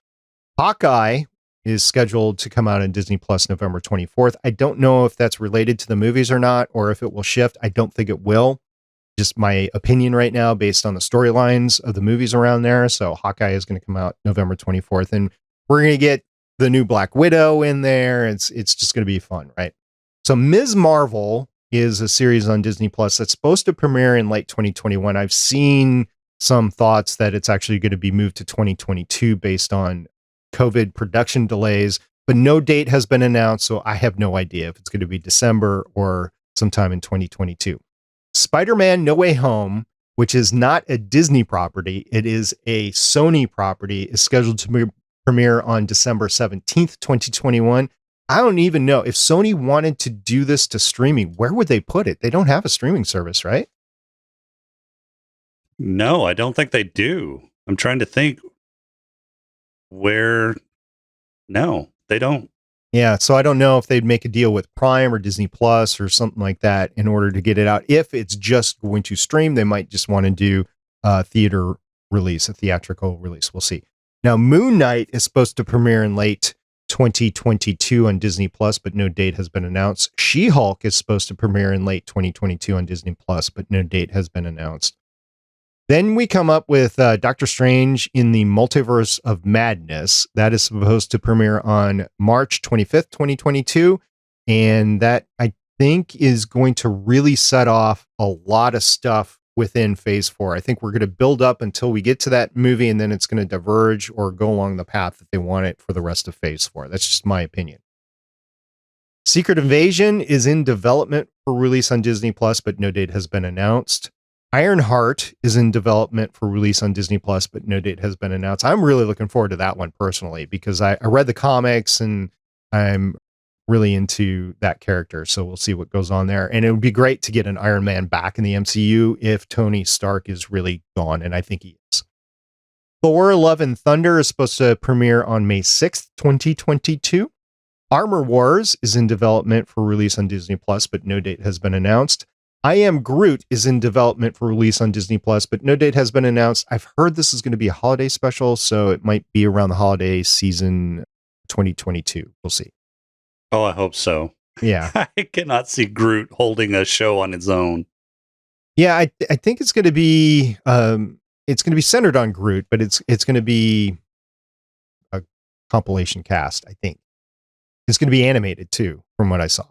A: Hawkeye is scheduled to come out on Disney Plus November 24th. I don't know if that's related to the movies or not, or if it will shift. I don't think it will. Just my opinion right now based on the storylines of the movies around there. So Hawkeye is going to come out November 24th, and we're going to get the new Black Widow in there. It's just going to be fun, right? So Ms. Marvel is a series on Disney Plus that's supposed to premiere in late 2021. I've seen some thoughts that it's actually going to be moved to 2022 based on COVID production delays, but no date has been announced. So I have no idea if it's going to be December or sometime in 2022. Spider-Man No Way Home, which is not a Disney property, it is a Sony property, is scheduled to premiere on December 17th, 2021. I don't even know if Sony wanted to do this to streaming, where would they put it? They don't have a streaming service, right?
E: No, I don't think they do. I'm trying to think where. No, they don't.
A: Yeah, so I don't know if they'd make a deal with Prime or Disney Plus or something like that in order to get it out. If it's just going to stream, they might just want to do a theater release, a theatrical release. We'll see. Now, Moon Knight is supposed to premiere in late 2022 on Disney Plus, but no date has been announced. She-Hulk is supposed to premiere in late 2022 on Disney Plus, but no date has been announced. Then we come up with Doctor Strange in the Multiverse of Madness. That is supposed to premiere on March 25th, 2022. And that, I think, is going to really set off a lot of stuff within Phase 4. I think we're going to build up until we get to that movie, and then it's going to diverge or go along the path that they want it for the rest of Phase 4. That's just my opinion. Secret Invasion is in development for release on Disney Plus, but no date has been announced. Ironheart is in development for release on Disney Plus, but no date has been announced. I'm really looking forward to that one personally because I read the comics and I'm really into that character. So we'll see what goes on there. And it would be great to get an Iron Man back in the MCU if Tony Stark is really gone. And I think he is. Thor: Love and Thunder is supposed to premiere on May 6th, 2022. Armor Wars is in development for release on Disney Plus, but no date has been announced. I Am Groot is in development for release on Disney Plus, but no date has been announced. I've heard this is going to be a holiday special, so it might be around the holiday season 2022. We'll see.
E: Oh, I hope so.
A: Yeah.
E: I cannot see Groot holding a show on its own.
A: Yeah, I think it's going to be centered on Groot, but it's going to be a compilation cast, I think. It's going to be animated too, from what I saw.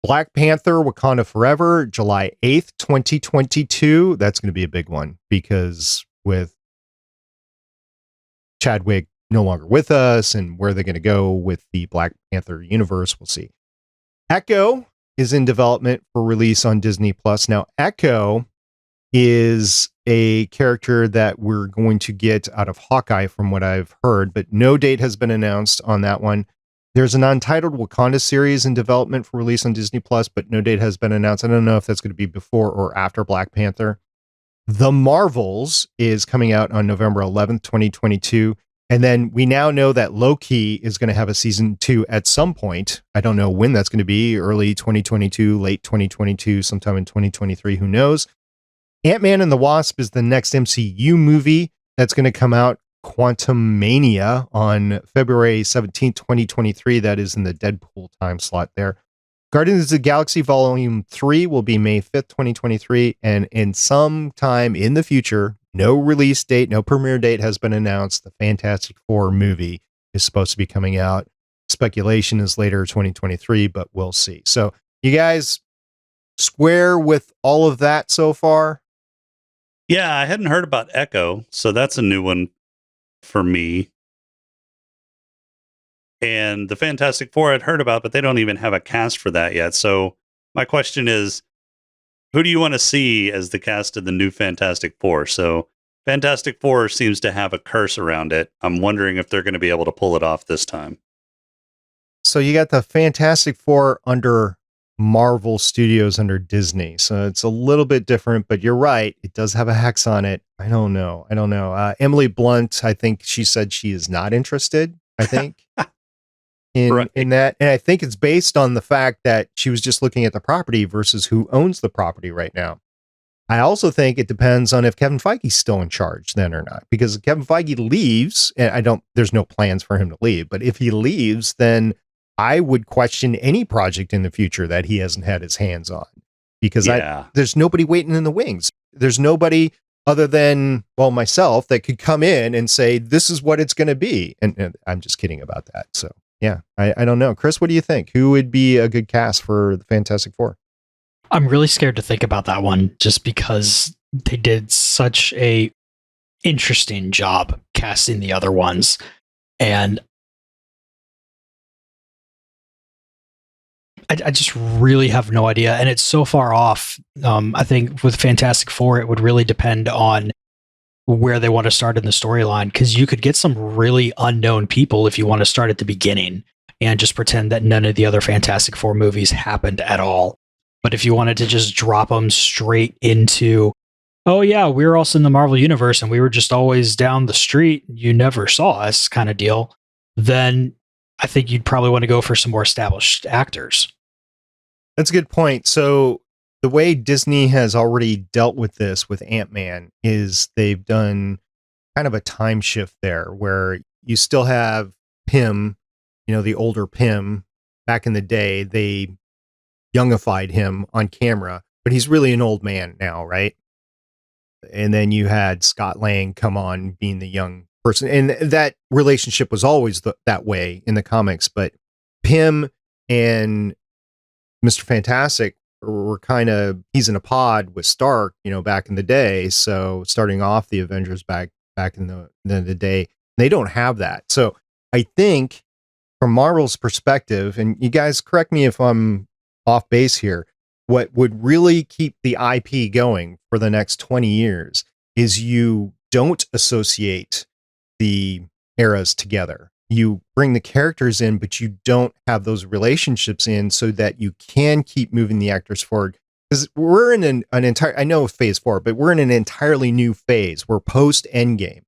A: Black Panther Wakanda Forever, July 8th, 2022. That's going to be a big one because with Chadwick no longer with us and where they're going to go with the Black Panther universe, we'll see. Echo is in development for release on Disney Plus. Now, Echo is a character that we're going to get out of Hawkeye from what I've heard, but no date has been announced on that one. There's an Untitled Wakanda series in development for release on Disney Plus, but no date has been announced. I don't know if that's going to be before or after Black Panther. The Marvels is coming out on November 11th, 2022. And then we now know that Loki is going to have a season 2 at some point. I don't know when that's going to be, early 2022, late 2022, sometime in 2023, who knows. Ant-Man and the Wasp is the next MCU movie that's going to come out, Quantumania, on February 17th, 2023. That is in the Deadpool time slot there. Guardians of the Galaxy Volume 3 will be May 5th, 2023. And in some time in the future, no release date, no premiere date has been announced, the Fantastic Four movie is supposed to be coming out. Speculation is later 2023, but we'll see. So you guys square with all of that so far?
E: Yeah, I hadn't heard about Echo, so that's a new one for me. And the Fantastic Four I'd heard about, but they don't even have a cast for that yet. So my question is, who do you want to see as the cast of the new Fantastic Four? So Fantastic Four seems to have a curse around it. I'm wondering if they're going to be able to pull it off this time.
A: So you got the Fantastic Four under Marvel Studios under Disney. So it's a little bit different, but you're right. It does have a hex on it. I don't know. Emily Blunt, I think she said she is not interested, I think, in that. And I think it's based on the fact that she was just looking at the property versus who owns the property right now. I also think it depends on if Kevin Feige's still in charge then or not, because if Kevin Feige leaves, and there's no plans for him to leave, but if he leaves, then I would question any project in the future that he hasn't had his hands on, because there's nobody waiting in the wings. There's nobody other than, well, myself that could come in and say, this is what it's going to be. And I'm just kidding about that. So yeah, I don't know. Chris, what do you think? Who would be a good cast for the Fantastic Four?
D: I'm really scared to think about that one just because they did such a interesting job casting the other ones. And I just really have no idea. And it's so far off. I think with Fantastic Four, it would really depend on where they want to start in the storyline, because you could get some really unknown people if you want to start at the beginning and just pretend that none of the other Fantastic Four movies happened at all. But if you wanted to just drop them straight into, oh yeah, we were also in the Marvel Universe and we were just always down the street, you never saw us kind of deal, then I think you'd probably want to go for some more established actors.
A: That's a good point. So the way Disney has already dealt with this with Ant-Man is they've done kind of a time shift there where you still have Pym, the older Pym. Back in the day, they youngified him on camera, but he's really an old man now, right? And then you had Scott Lang come on being the young person. And that relationship was always that way in the comics, but Pym and Mr. Fantastic were he's in a pod with Stark, back in the day. So starting off the Avengers back in the day, they don't have that. So I think from Marvel's perspective, and you guys correct me if I'm off base here, what would really keep the IP going for the next 20 years is you don't associate the eras together. You bring the characters in, but you don't have those relationships in so that you can keep moving the actors forward. Because we're in an entire, I know phase 4, but we're in an entirely new phase. We're post Endgame.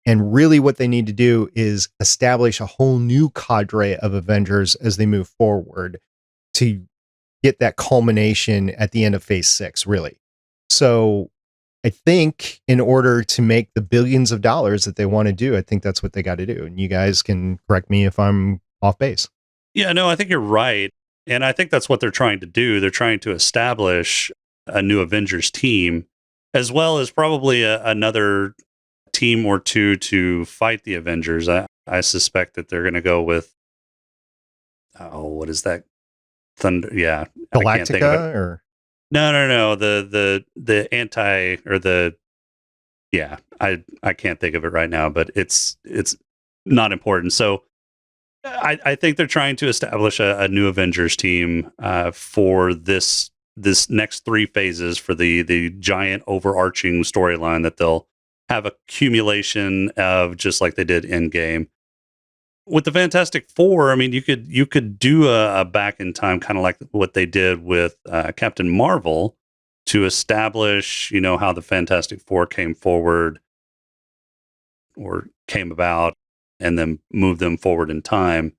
A: And really what they need to do is establish a whole new cadre of Avengers as they move forward to get that culmination at the end of phase 6, really. So I think in order to make the billions of dollars that they want to do, I think that's what they got to do. And you guys can correct me if I'm off base.
E: Yeah, no, I think you're right. And I think that's what they're trying to do. They're trying to establish a new Avengers team, as well as probably another team or two to fight the Avengers. I suspect that they're going to go with, what is that? Thunder? Yeah.
A: Galactica
E: I can't think of it.
A: Or?
E: No. The anti or the, yeah, I can't think of it right now, but it's not important. So I think they're trying to establish a new Avengers team for this next 3 phases for the giant overarching storyline that they'll have accumulation of, just like they did Endgame. with the Fantastic Four, I mean, you could do a back in time, kind of like what they did with Captain Marvel, to establish, how the Fantastic Four came forward or came about, and then move them forward in time.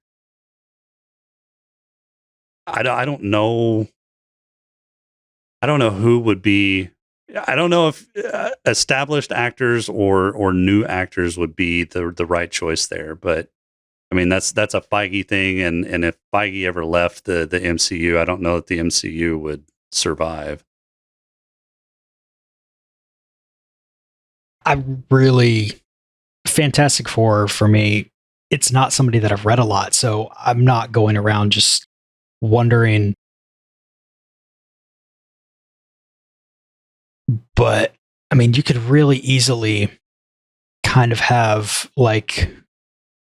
E: I don't know. I don't know who would be. I don't know if established actors or new actors would be the right choice there. But I mean, that's a Feige thing, and if Feige ever left the MCU, I don't know that the MCU would survive.
D: I really, Fantastic Four for me, it's not somebody that I've read a lot, so I'm not going around just wondering. But I mean, you could really easily kind of have like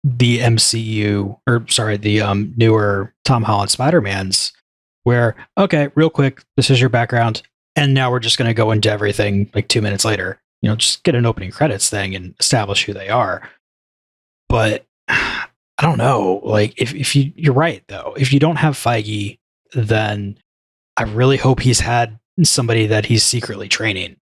D: the MCU, or sorry, the newer Tom Holland Spider-Mans, where, okay, real quick, this is your background, and now we're just going to go into everything like 2 minutes later. Just get an opening credits thing and establish who they are. But I don't know. Like, if you're right though, if you don't have Feige, then I really hope he's had somebody that he's secretly training.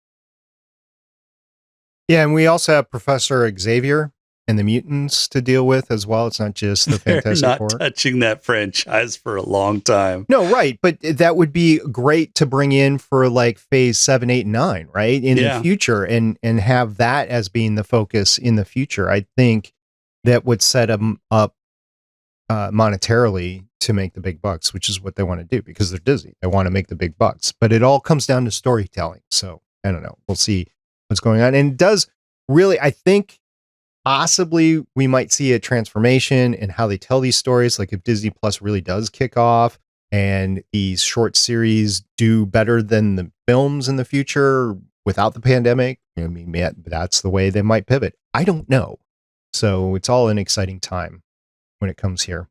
A: Yeah, and we also have Professor Xavier and the mutants to deal with as well. It's not just the Fantastic
E: They're not
A: Four.
E: touching that franchise for a long time.
A: No, right, but that would be great to bring in for like phase 7, 8, and 9, right? In the future, and have that as being the focus in the future. I think that would set them up monetarily to make the big bucks, which is what they want to do because they're Disney. They want to make the big bucks, but it all comes down to storytelling. So I don't know. We'll see what's going on. And it does really, I think possibly we might see a transformation in how they tell these stories. Like if Disney Plus really does kick off and these short series do better than the films in the future without the pandemic, I mean, that's the way they might pivot. I don't know. So it's all an exciting time when it comes here.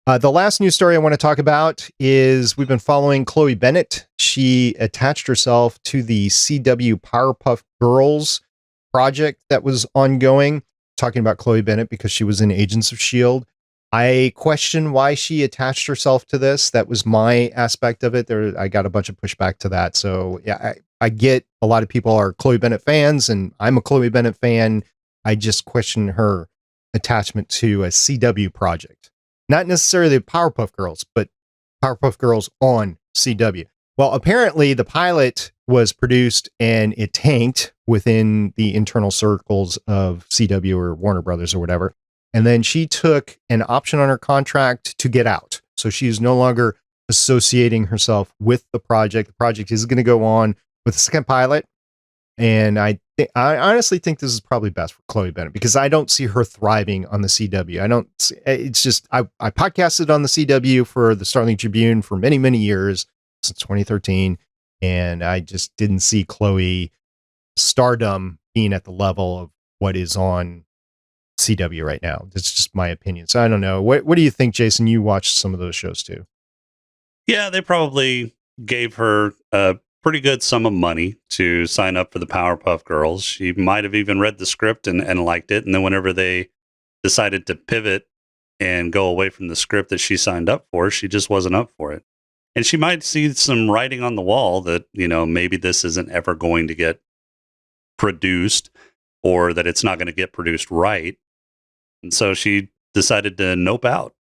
A: The last news story I want to talk about is we've been following Chloe Bennett. She attached herself to the CW Powerpuff Girls project that was ongoing. Talking about Chloe Bennett because she was in Agents of S.H.I.E.L.D. I question why she attached herself to this. That was my aspect of it. I got a bunch of pushback to that. So yeah, I get a lot of people are Chloe Bennett fans, and I'm a Chloe Bennett fan. I just question her attachment to a CW project. Not necessarily the Powerpuff Girls, but Powerpuff Girls on CW. Well, apparently the pilot was produced and it tanked within the internal circles of CW or Warner Brothers or whatever. And then she took an option on her contract to get out. So she is no longer associating herself with the project. The project is going to go on with the second pilot. And I honestly think this is probably best for Chloe Bennett because I don't see her thriving on the CW. It's just, I podcasted on the CW for the Starling Tribune for many, many years since 2013. And I just didn't see Chloe stardom being at the level of what is on CW right now. That's just my opinion. So I don't know. What do you think, Jason? You watched some of those shows too.
E: Yeah, they probably gave her a pretty good sum of money to sign up for the Powerpuff Girls. She might have even read the script and liked it. And then whenever they decided to pivot and go away from the script that she signed up for, she just wasn't up for it. And she might see some writing on the wall that, maybe this isn't ever going to get produced or that it's not going to get produced right. And so she decided to nope out.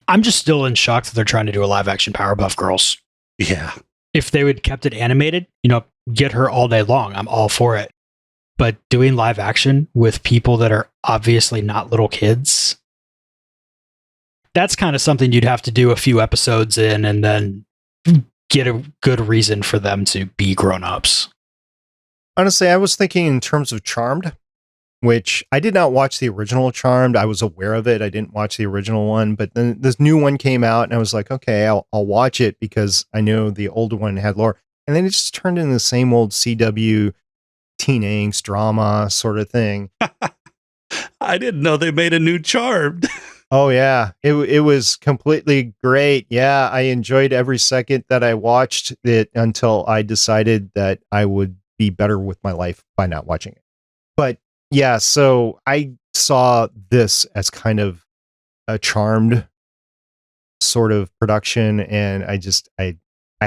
D: I'm just still in shock that they're trying to do a live action Powerpuff Girls.
E: Yeah.
D: If they would kept it animated, get her all day long. I'm all for it. But doing live action with people that are obviously not little kids, that's kind of something you'd have to do a few episodes in and then get a good reason for them to be grown-ups.
A: Honestly, I was thinking in terms of Charmed, which I did not watch the original Charmed. I was aware of it. I didn't watch the original one, but then this new one came out and I was like, okay, I'll watch it because I know the old one had lore. And then it just turned into the same old CW teen angst drama sort of thing.
E: I didn't know they made a new Charmed.
A: Oh yeah, it was completely great. Yeah, I enjoyed every second that I watched it until I decided that I would be better with my life by not watching it. But yeah, so I saw this as kind of a charmed sort of production, and I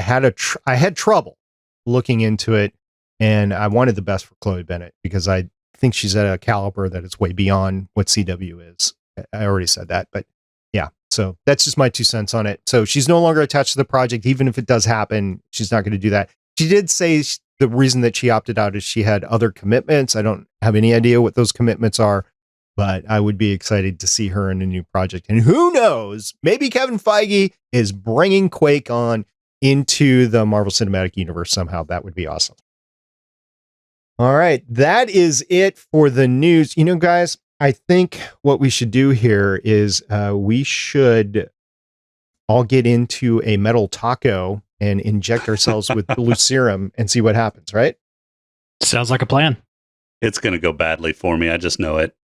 A: had trouble looking into it, and I wanted the best for Chloe Bennett because I think she's at a caliber that is way beyond what CW is. I already said that, but yeah, so that's just my 2 cents on it. So she's no longer attached to the project. Even if it does happen, she's not going to do that. She did say the reason that she opted out is she had other commitments. I don't have any idea what those commitments are, but I would be excited to see her in a new project. And who knows, maybe Kevin Feige is bringing Quake on into the Marvel Cinematic Universe somehow. That would be awesome. All right, that is it for the news. You know, guys, I think what we should do here is we should all get into a metal taco and inject ourselves with blue serum and see what happens, right?
D: Sounds like a plan.
E: It's going to go badly for me. I just know it.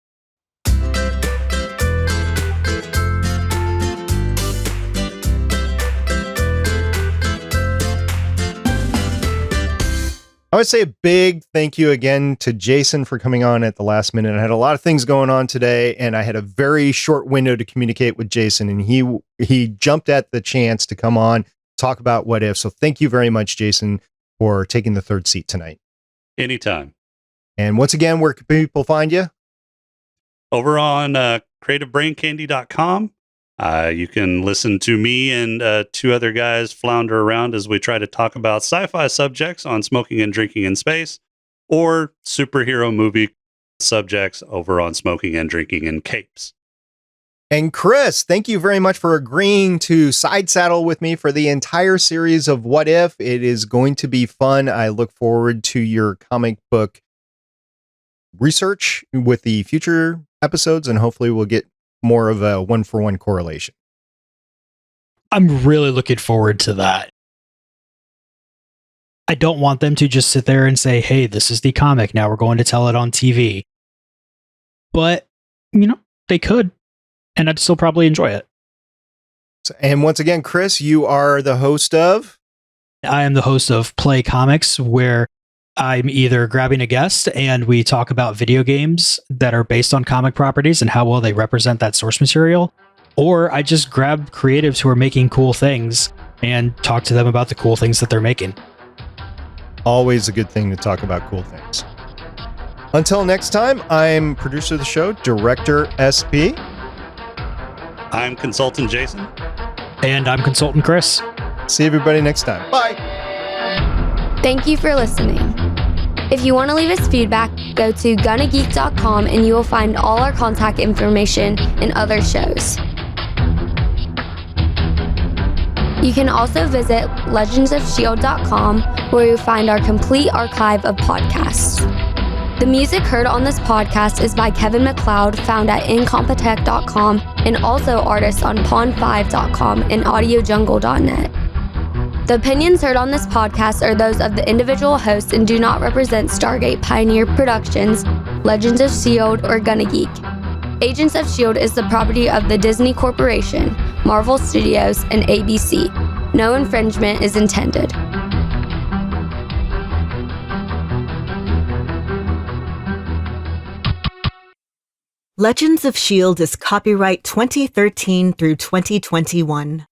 A: I would say a big thank you again to Jason for coming on at the last minute. I had a lot of things going on today, and I had a very short window to communicate with Jason, and he jumped at the chance to come on, talk about What If. So thank you very much, Jason, for taking the third seat tonight.
E: Anytime.
A: And once again, where can people find you?
E: Over on creativebraincandy.com. You can listen to me and 2 other guys flounder around as we try to talk about sci-fi subjects on Smoking and Drinking in Space, or superhero movie subjects over on Smoking and Drinking in Capes.
A: And Chris, thank you very much for agreeing to side saddle with me for the entire series of What If. It is going to be fun. I look forward to your comic book research with the future episodes, and hopefully we'll get more of a 1-for-1 correlation.
D: I'm really looking forward to that. I don't want them to just sit there and say, hey, this is the comic. Now we're going to tell it on TV. But, you know, they could. And I'd still probably enjoy it.
A: And once again, Chris, you are the host of?
D: I am the host of Play Comics, where I'm either grabbing a guest and we talk about video games that are based on comic properties and how well they represent that source material, or I just grab creatives who are making cool things and talk to them about the cool things that they're making.
A: Always a good thing to talk about cool things. Until next time, I'm producer of the show, Director SP.
E: I'm Consultant Jason.
D: And I'm Consultant Chris.
A: See everybody next time. Bye.
C: Thank you for listening. If you want to leave us feedback, go to gonnageek.com and you will find all our contact information and other shows. You can also visit legendsofshield.com, where you'll find our complete archive of podcasts. The music heard on this podcast is by Kevin MacLeod, found at incompetech.com, and also artists on pond5.com and audiojungle.net. The opinions heard on this podcast are those of the individual hosts and do not represent Stargate Pioneer Productions, Legends of S.H.I.E.L.D, or Gonna Geek. Agents of S.H.I.E.L.D. is the property of the Disney Corporation, Marvel Studios, and ABC. No infringement is intended.
F: Legends of S.H.I.E.L.D. is copyright 2013 through 2021.